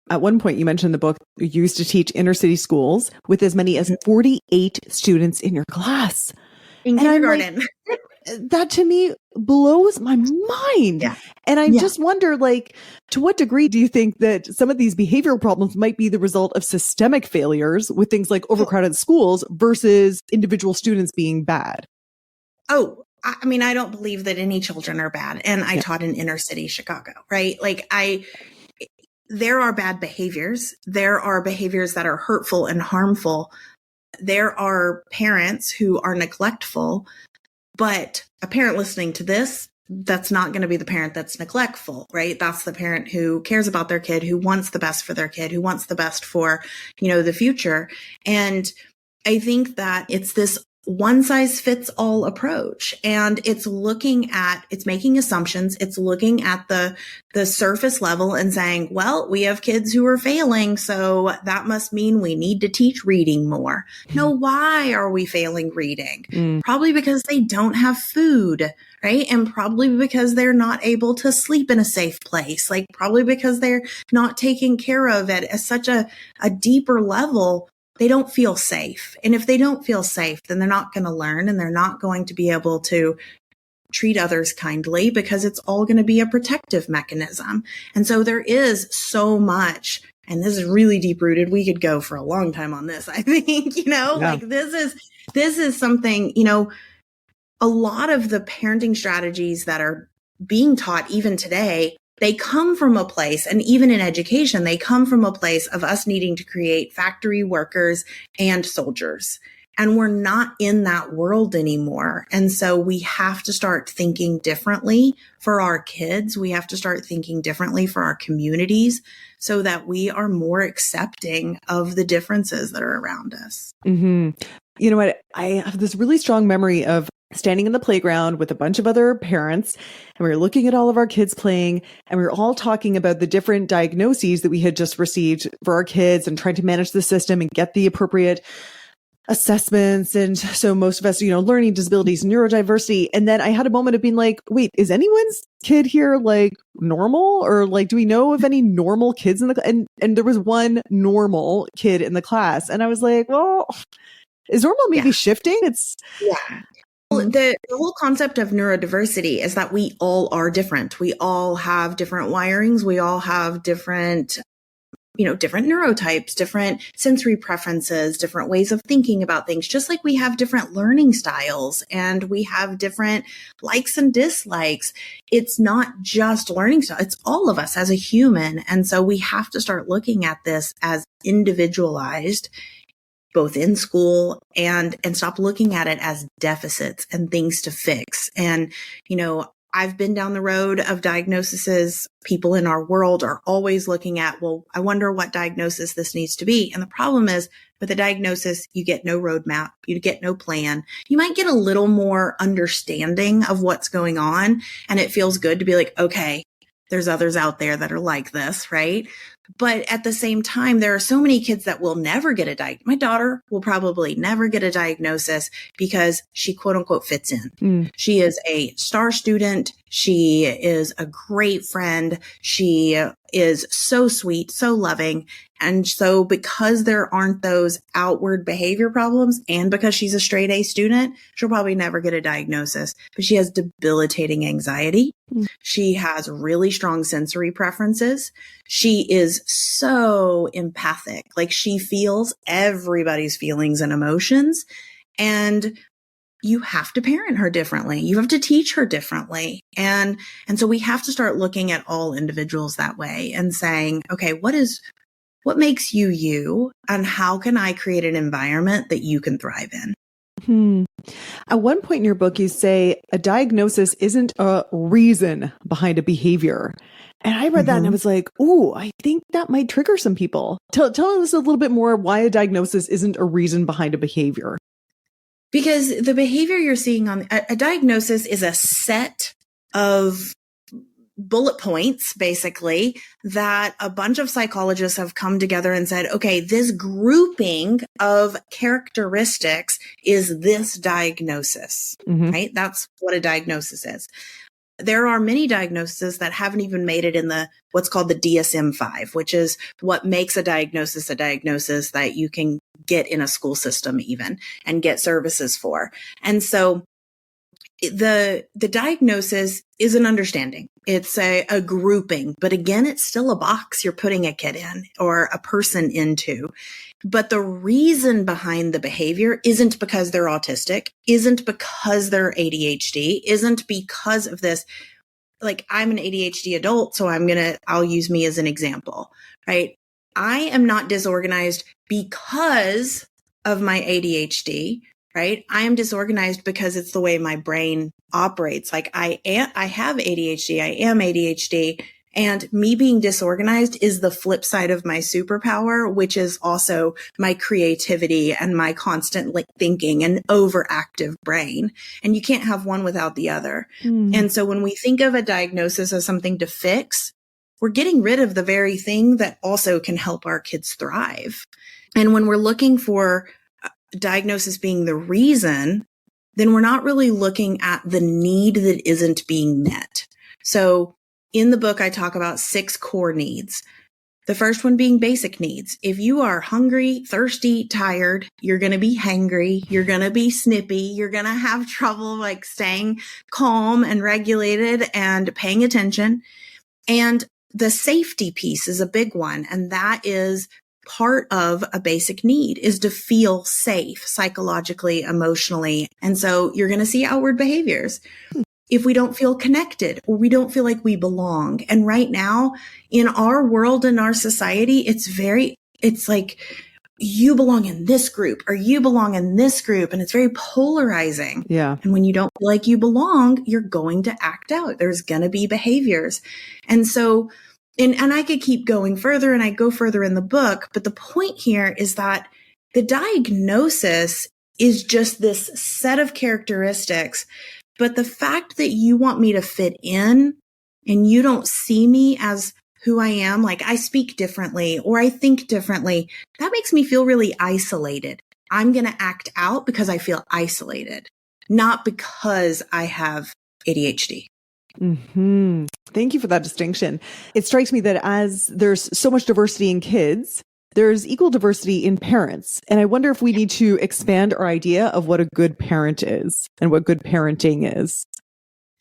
At one point you mentioned in the book, you used to teach inner city schools with as many as 48 students in your class. In kindergarten. That to me blows my mind. Yeah. And I just wonder, to what degree do you think that some of these behavioral problems might be the result of systemic failures with things like overcrowded schools versus individual students being bad? Oh, I mean, I don't believe that any children are bad. And I taught in inner city Chicago, right? Like there are bad behaviors. There are behaviors that are hurtful and harmful. There are parents who are neglectful, but a parent listening to this, that's not going to be the parent that's neglectful, right? That's the parent who cares about their kid, who wants the best for their kid, who wants the best for, the future. And I think that it's this one size fits all approach, and it's making assumptions. It's looking at the surface level and saying, well, we have kids who are failing, so that must mean we need to teach reading more. No, why are we failing reading? Probably because they don't have food, right? And probably because they're not able to sleep in a safe place, like probably because they're not taken care of at such a deeper level. They don't feel safe. And if they don't feel safe, then they're not going to learn, and they're not going to be able to treat others kindly, because it's all going to be a protective mechanism. And so there is so much, and this is really deep rooted. We could go for a long time on this. I think, like this is something, a lot of the parenting strategies that are being taught even today, they come from a place, and even in education, they come from a place of us needing to create factory workers and soldiers. And we're not in that world anymore. And so we have to start thinking differently for our kids. We have to start thinking differently for our communities so that we are more accepting of the differences that are around us. Mm-hmm. You know what? I have this really strong memory of standing in the playground with a bunch of other parents, and we were looking at all of our kids playing, and we were all talking about the different diagnoses that we had just received for our kids and trying to manage the system and get the appropriate assessments. And so most of us, learning disabilities, neurodiversity. And then I had a moment of being like, wait, is anyone's kid here like normal? Or like, do we know of any normal kids in the, and there was one normal kid in the class. And I was like, well, is normal maybe shifting? The whole concept of neurodiversity is that we all are different. We all have different wirings. We all have different neurotypes, different sensory preferences, different ways of thinking about things, just like we have different learning styles and we have different likes and dislikes. It's not just learning style. It's all of us as a human. And so we have to start looking at this as individualized, both in school and stop looking at it as deficits and things to fix. And, I've been down the road of diagnoses. People in our world are always looking at, well, I wonder what diagnosis this needs to be. And the problem is with a diagnosis, you get no roadmap, you get no plan. You might get a little more understanding of what's going on. And it feels good to be like, okay, there's others out there that are like this, right? But at the same time, there are so many kids that will never get a diagnosis. My daughter will probably never get a diagnosis because she quote unquote fits in. She is a star student. She is a great friend. She is so sweet, so loving. And so because there aren't those outward behavior problems and because she's a straight A student, she'll probably never get a diagnosis, but she has debilitating anxiety. She has really strong sensory preferences. She is so empathic, like she feels everybody's feelings and emotions. And you have to parent her differently. You have to teach her differently. And so we have to start looking at all individuals that way and saying, okay, what makes you you, and how can I create an environment that you can thrive in? At one point in your book, you say a diagnosis isn't a reason behind a behavior. And I read that and I was like, ooh, I think that might trigger some people. Tell us a little bit more why a diagnosis isn't a reason behind a behavior. Because the behavior you're seeing on a diagnosis is a set of bullet points, basically, that a bunch of psychologists have come together and said, okay, this grouping of characteristics is this diagnosis, right? That's what a diagnosis is. There are many diagnoses that haven't even made it in what's called the DSM-5, which is what makes a diagnosis that you can get in a school system even and get services for. And so the diagnosis is an understanding. It's a grouping, but again, it's still a box you're putting a kid in or a person into. But the reason behind the behavior isn't because they're autistic, isn't because they're ADHD, isn't because of this. Like, I'm an ADHD adult, so I'll use me as an example, right? I am not disorganized because of my ADHD, right? I am disorganized because it's the way my brain operates. Like, I have ADHD, I am ADHD, and me being disorganized is the flip side of my superpower, which is also my creativity and my constant thinking and overactive brain. And you can't have one without the other. And so when we think of a diagnosis as something to fix, we're getting rid of the very thing that also can help our kids thrive. And when we're looking for diagnosis being the reason, then we're not really looking at the need that isn't being met. So in the book, I talk about 6 core needs. The first one being basic needs. If you are hungry, thirsty, tired, you're going to be hangry, you're going to be snippy, you're going to have trouble like staying calm and regulated and paying attention. And the safety piece is a big one. And that is part of a basic need, is to feel safe psychologically, emotionally. And so you're going to see outward behaviors. If we don't feel connected or we don't feel like we belong. And right now in our world, in our society, it's like you belong in this group or you belong in this group. And it's very polarizing. Yeah. And when you don't feel like you belong, you're going to act out. There's going to be behaviors. And so, and I could keep going further and I go further in the book, but the point here is that the diagnosis is just this set of characteristics. But the fact that you want me to fit in and you don't see me as who I am, like I speak differently or I think differently, that makes me feel really isolated. I'm going to act out because I feel isolated, not because I have ADHD. Mm-hmm. Thank you for that distinction. It strikes me that as there's so much diversity in kids, there's equal diversity in parents. And I wonder if we need to expand our idea of what a good parent is and what good parenting is.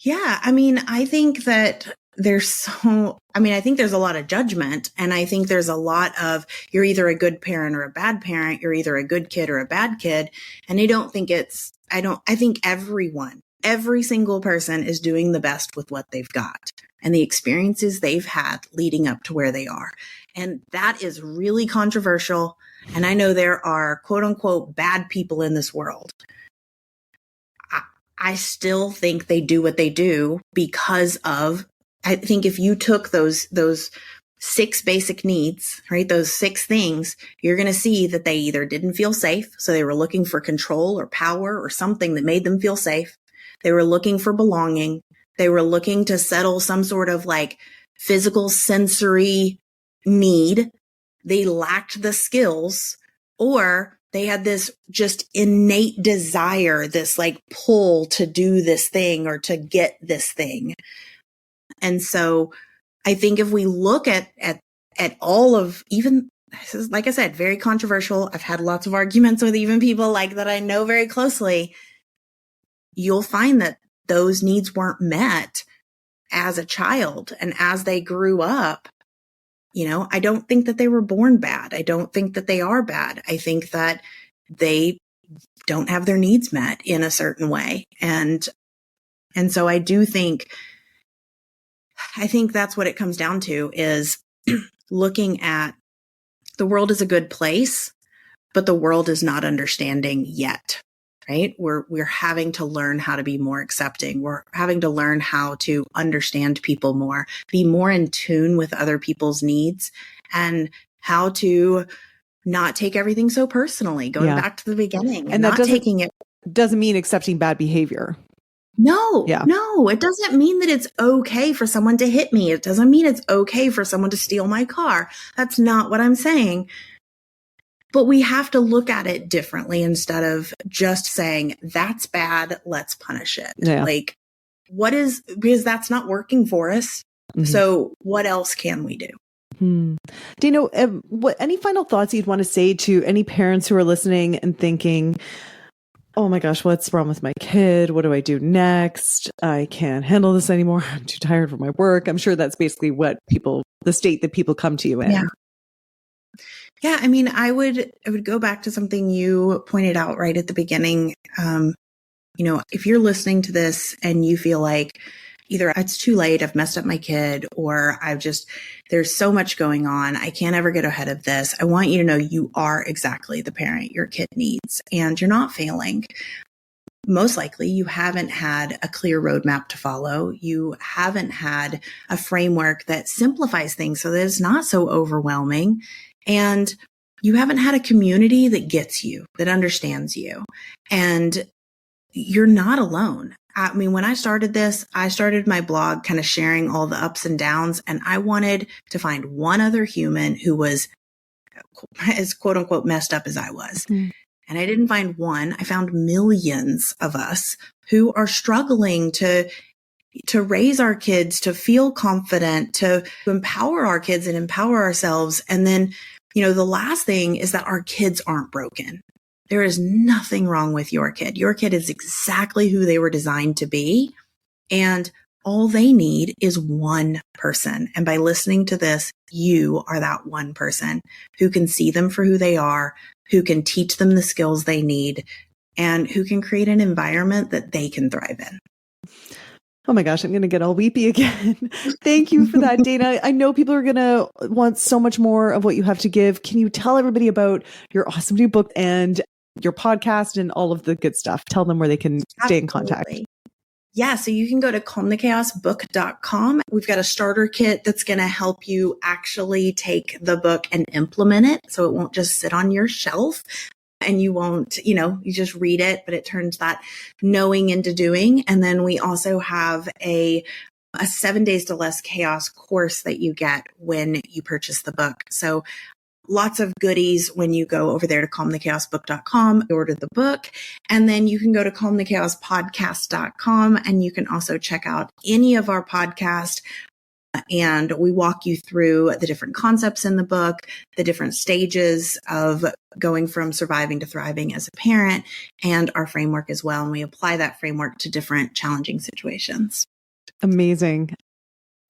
Yeah. I mean, I think that I think there's a lot of judgment, and I think there's a lot of, you're either a good parent or a bad parent. You're either a good kid or a bad kid. And I think every single person is doing the best with what they've got and the experiences they've had leading up to where they are. And that is really controversial. And I know there are quote unquote bad people in this world. I still think they do what they do because of, I think if you took those 6 basic needs, right, those 6 things, you're going to see that they either didn't feel safe. So they were looking for control or power or something that made them feel safe. They were looking for belonging. They were looking to settle some sort of like physical sensory need. They lacked the skills, or they had this just innate desire, this like pull to do this thing or to get this thing. And so I think if we look at all of, even, this is, like I said, very controversial. I've had lots of arguments with even people like that I know very closely. You'll find that those needs weren't met as a child, and as they grew up. I don't think that they were born bad. I don't think that they are bad. I think that they don't have their needs met in a certain way. And so I think that's what it comes down to, is looking at the world is a good place, but the world is not understanding yet. Right? We're having to learn how to be more accepting. We're having to learn how to understand people more, be more in tune with other people's needs, and how to not take everything so personally, going back to the beginning and not taking it. Doesn't mean accepting bad behavior. No, it doesn't mean that it's okay for someone to hit me. It doesn't mean it's okay for someone to steal my car. That's not what I'm saying. But we have to look at it differently instead of just saying, that's bad, let's punish it. Yeah. Like, because that's not working for us. Mm-hmm. So what else can we do? Dayna, any final thoughts you'd want to say to any parents who are listening and thinking, oh my gosh, what's wrong with my kid? What do I do next? I can't handle this anymore. I'm too tired for my work. I'm sure that's basically the state that people come to you in. Yeah. Yeah. I mean, I would go back to something you pointed out right at the beginning. If you're listening to this and you feel like either it's too late, I've messed up my kid, or there's so much going on, I can't ever get ahead of this. I want you to know you are exactly the parent your kid needs, and you're not failing. Most likely you haven't had a clear roadmap to follow. You haven't had a framework that simplifies things so that it's not so overwhelming. And you haven't had a community that gets you, that understands you. And you're not alone. I mean, when I started this, I started my blog kind of sharing all the ups and downs, and I wanted to find one other human who was as quote unquote messed up as I was. Mm. And I didn't find one. I found millions of us who are struggling to raise our kids, to feel confident, to empower our kids and empower ourselves. And then, the last thing is that our kids aren't broken. There is nothing wrong with your kid. Your kid is exactly who they were designed to be. And all they need is one person. And by listening to this, you are that one person who can see them for who they are, who can teach them the skills they need, and who can create an environment that they can thrive in. Oh my gosh, I'm going to get all weepy again. Thank you for that, Dayna. I know people are going to want so much more of what you have to give. Can you tell everybody about your awesome new book and your podcast and all of the good stuff? Tell them where they can stay in contact. Yeah, so you can go to calmthechaosbook.com. We've got a starter kit that's going to help you actually take the book and implement it, so it won't just sit on your shelf and you won't, you just read it, but it turns that knowing into doing. And then we also have a 7 days to less chaos course that you get when you purchase the book. So lots of goodies when you go over there to calmthechaosbook.com, order the book, and then you can go to calmthechaospodcast.com and you can also check out any of our podcasts. And we walk you through the different concepts in the book, the different stages of going from surviving to thriving as a parent, and our framework as well. And we apply that framework to different challenging situations. Amazing.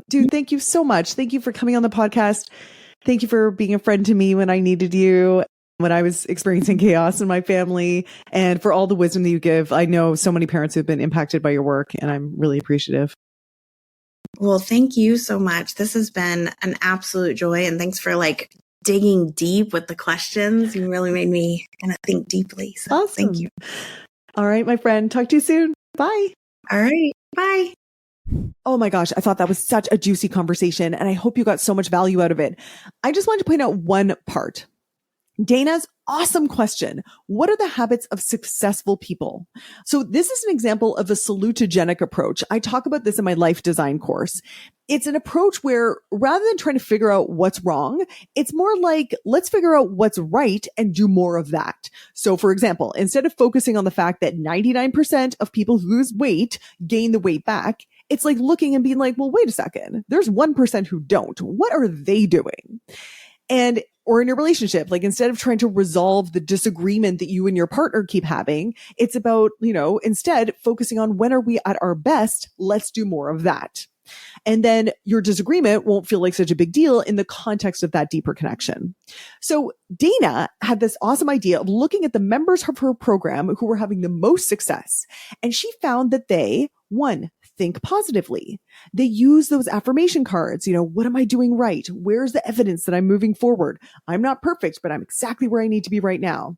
Dude, thank you so much. Thank you for coming on the podcast. Thank you for being a friend to me when I needed you, when I was experiencing chaos in my family, and for all the wisdom that you give. I know so many parents who have been impacted by your work, and I'm really appreciative. Well, thank you so much. This has been an absolute joy, and thanks for digging deep with the questions. You really made me kind of think deeply. So awesome. Thank you. All right, my friend. Talk to you soon. Bye. All right. Bye. Oh my gosh, I thought that was such a juicy conversation, and I hope you got so much value out of it. I just wanted to point out one part. Dayna's awesome question. What are the habits of successful people? So this is an example of a salutogenic approach. I talk about this in my life design course. It's an approach where rather than trying to figure out what's wrong, it's more like, let's figure out what's right and do more of that. So for example, instead of focusing on the fact that 99% of people who lose weight gain the weight back, it's like looking and being like, well, wait a second. There's 1% who don't. What are they doing? Or in your relationship, instead of trying to resolve the disagreement that you and your partner keep having, it's about, instead focusing on when are we at our best? Let's do more of that. And then your disagreement won't feel like such a big deal in the context of that deeper connection. So Dayna had this awesome idea of looking at the members of her program who were having the most success. And she found that they, one, think positively. They use those affirmation cards. What am I doing right? Where's the evidence that I'm moving forward? I'm not perfect, but I'm exactly where I need to be right now.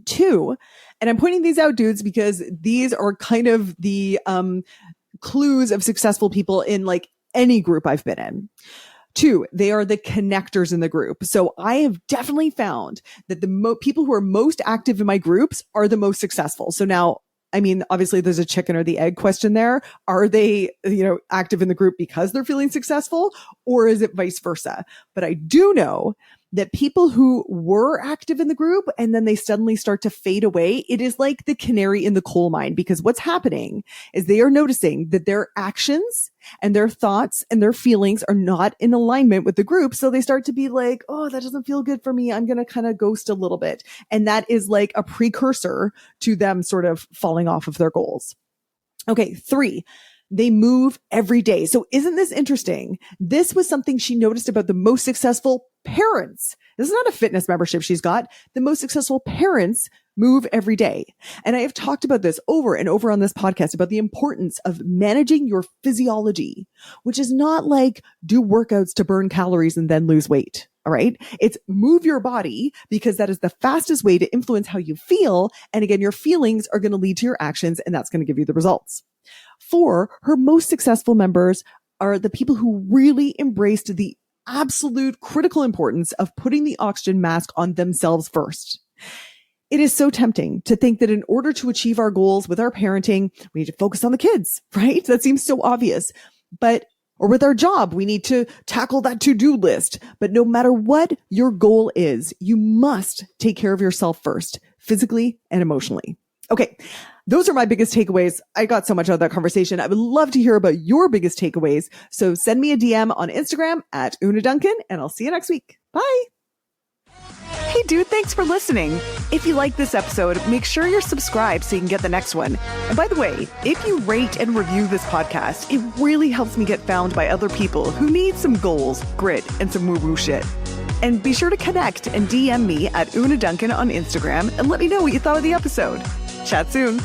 2, and I'm pointing these out, dudes, because these are kind of the clues of successful people in any group I've been in. 2, they are the connectors in the group. So I have definitely found that the people who are most active in my groups are the most successful. So now, obviously there's a chicken or the egg question there. Are they, active in the group because they're feeling successful, or is it vice versa? But I do know that people who were active in the group and then they suddenly start to fade away, it is like the canary in the coal mine, because what's happening is they are noticing that their actions and their thoughts and their feelings are not in alignment with the group. So they start to be like, oh, that doesn't feel good for me. I'm going to kind of ghost a little bit. And that is like a precursor to them sort of falling off of their goals. Okay, 3. They move every day. So isn't this interesting? This was something she noticed about the most successful parents. This is not a fitness membership she's got. The most successful parents move every day. And I have talked about this over and over on this podcast about the importance of managing your physiology, which is not like do workouts to burn calories and then lose weight. All right. It's move your body, because that is the fastest way to influence how you feel. And again, your feelings are going to lead to your actions, and that's going to give you the results. 4, her most successful members are the people who really embraced the absolute critical importance of putting the oxygen mask on themselves first. It is so tempting to think that in order to achieve our goals with our parenting, we need to focus on the kids, right? That seems so obvious. Or with our job, we need to tackle that to-do list. But no matter what your goal is, you must take care of yourself first, physically and emotionally. Okay. Those are my biggest takeaways. I got so much out of that conversation. I would love to hear about your biggest takeaways. So send me a DM on Instagram at Una Duncan, and I'll see you next week. Bye. Hey dude, thanks for listening. If you like this episode, make sure you're subscribed so you can get the next one. And by the way, if you rate and review this podcast, it really helps me get found by other people who need some goals, grit, and some woo-woo shit. And be sure to connect and DM me at Una Duncan on Instagram and let me know what you thought of the episode. Chat soon.